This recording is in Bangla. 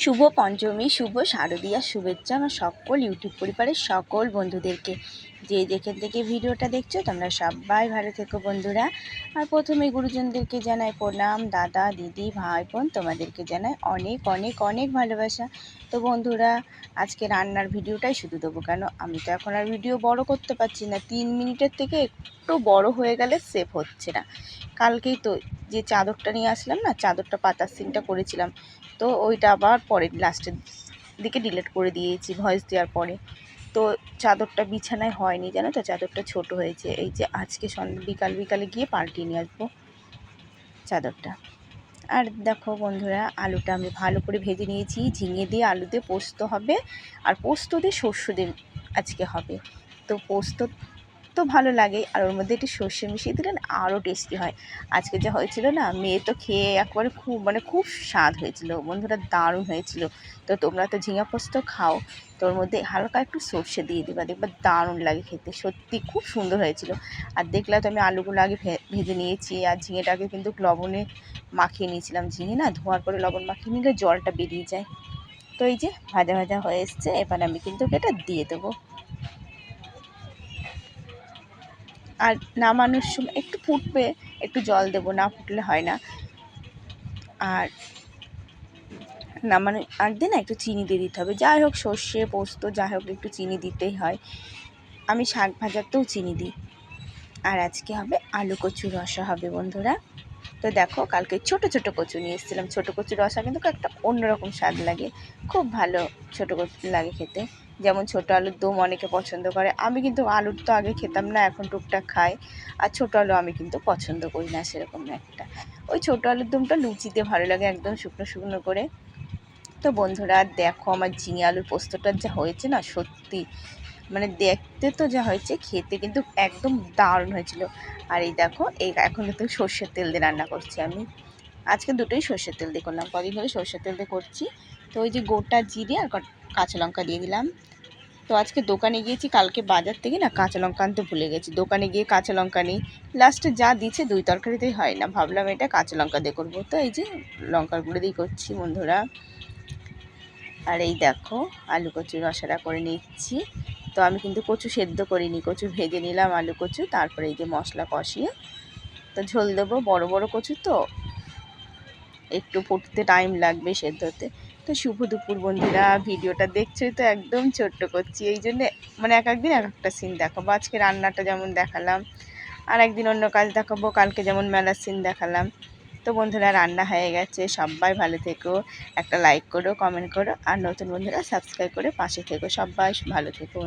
শুভ পঞ্চমী, শুভ শারদীয়া শুভেচ্ছা আমার সকল ইউটিউব পরিবারের সকল বন্ধুদেরকে। যে যেখান থেকে ভিডিওটা দেখছো তোমরা সবাই ভালো থেকো বন্ধুরা। আর প্রথমে গুরুজনদেরকে জানাই প্রণাম, দাদা দিদি ভাই বোন তোমাদেরকে জানাই অনেক অনেক অনেক ভালোবাসা। তো বন্ধুরা, আজকে রান্নার ভিডিওটাই শুধু দেবো, কেন আমি তো এখন আর ভিডিও বড় করতে পারছি না, 3 মিনিটের থেকে একটু বড় হয়ে গেলে সেভ হচ্ছে না। কালকেই তো যে চাদরটা নিয়ে আসলাম না, চাদরটা পাতার সিনটা করেছিলাম, তো ওইটা আবার পরে লাস্টের দিকে ডিলিট করে দিয়েছি ভয়েস দেওয়ার পরে। তো চাদরটা বিছানায় হয়নি, জানো তো, চাদরটা ছোট হয়েছে। এই যে আজকে বিকালে গিয়ে পাল্টিয়ে নিয়ে আসবো চাদরটা। আর দেখো বন্ধুরা, আলুটা আমি ভালো করে ভেজে নিয়েছি। ঝিঙে দিয়ে আলু দিয়ে পোস্ত হবে, আর পোস্ত দিয়ে শস্য দিয়ে আজকে হবে। তো পোস্ত তো ভালো লাগে, আর ওর মধ্যে একটু সর্ষে মিশিয়ে দিলে না আরও টেস্টি হয়। আজকে যা হয়েছিল না, মেয়ে তো খেয়ে একবারে খুব স্বাদ হয়েছিল বন্ধুরা, দারুণ হয়েছিল। তো তোমরা তো ঝিঙা পোস্ত খাও, তো ওর মধ্যে হালকা একটু সর্ষে দিয়ে দিবা, দেখবা দারুণ লাগে খেতে, সত্যি খুব সুন্দর হয়েছিল। আর দেখলা তো আমি আলুগুলো আগে ভেজে নিয়েছি, আর ঝিঙেটাকে কিন্তু লবণে মাখিয়ে নিয়েছিলাম। ঝিঙে না ধোয়ার পরে লবণ মাখিয়ে নিলে জলটা বেরিয়ে যায়। তো এই যে ভাজা ভাজা হয়ে এসছে, এবার আমি কিন্তু এটা দিয়ে দেবো। আর নামানোর সময় একটু ফুটবে, একটু জল দেবো, না ফুটলে হয় না। আর নামানোর আগে না একটু চিনি দিয়ে দিতে হবে। যাই হোক, সর্ষে পোস্ত যাই হোক একটু চিনি দিতেই হয়। আমি শাক ভাজাতেও চিনি দিই। আর আজকে হবে আলু কচু রসা হবে বন্ধুরা। তো দেখো, কালকে ছোট ছোট কচু নিয়ে এসেছিলাম। ছোট কচু রসা কিন্তু একটা অন্যরকম স্বাদ লাগে, খুব ভালো ছোট কচু লাগে খেতে। যেমন ছোট আলুর দম অনেকে পছন্দ করে, আমি কিন্তু আলুর তো আগে খেতাম না, এখন টুকটাক খাই। আর ছোট আলু আমি কিন্তু পছন্দ করি না সেরকম একটা। ওই ছোট আলুর দমটা লুচিতে ভালো লাগে, একদম শুকনো শুকনো করে। তো বন্ধুরা দেখো, আমার ঝিঙে আলুর পোস্তটা যা হয়েছে না, সত্যি মানে দেখতে তো যা হয়েছে, খেতে কিন্তু একদম দারুণ হয়েছিল। আর এই দেখো, এই এখন কিন্তু সর্ষের তেল দিয়ে রান্না করছি আমি। আজকে দুটোই সর্ষের তেল দিয়ে করলাম, কদিন ধরে সর্ষের তেল দিয়ে করছি। তো ওই যে গোটা জিরে আর কাঁচা লঙ্কা দিয়ে দিলাম। তো আজকে দোকানে গিয়েছি, কালকে বাজার থেকে না কাঁচা লঙ্কা আনতে ভুলে গেছি। দোকানে গিয়ে কাঁচা লঙ্কা নেই, লাস্টে যা দিচ্ছে 2 তরকারিতেই হয় না, ভাবলাম এটা কাঁচা লঙ্কা দিয়ে করবো। তো এই যে লঙ্কার গুঁড়ো দিয়েই করছি বন্ধুরা। আর এই দেখো, আলু কচু রসাটা করে নিচ্ছি। তো আমি কিন্তু কচু সেদ্ধ করিনি, কচু ভেজে নিলাম আলু কচু, তারপরে এই যে মশলা কষিয়ে তো ঝোল দেবো। বড় বড় কচু তো একটু ফুটতে টাইম লাগবে, সেদ্ধ হতে। তো শুভ দুপুর বন্ধুরা, ভিডিওটা দেখছোই তো, একদম ছোট্ট করছি, এই জন্যে মানে এক একদিন এক একটা সিন দেখাবো। আজকে রান্নাটা যেমন দেখালাম, আর একদিন অন্য কাজ দেখাবো। কালকে যেমন মেলার সিন দেখালাম। তো বন্ধুরা, রান্না হয়ে গেছে, সবাই ভালো থেকো, একটা লাইক করো, কমেন্ট করো, আর নতুন বন্ধুরা সাবস্ক্রাইব করে পাশে থেকো, সবাই ভালো থেকো।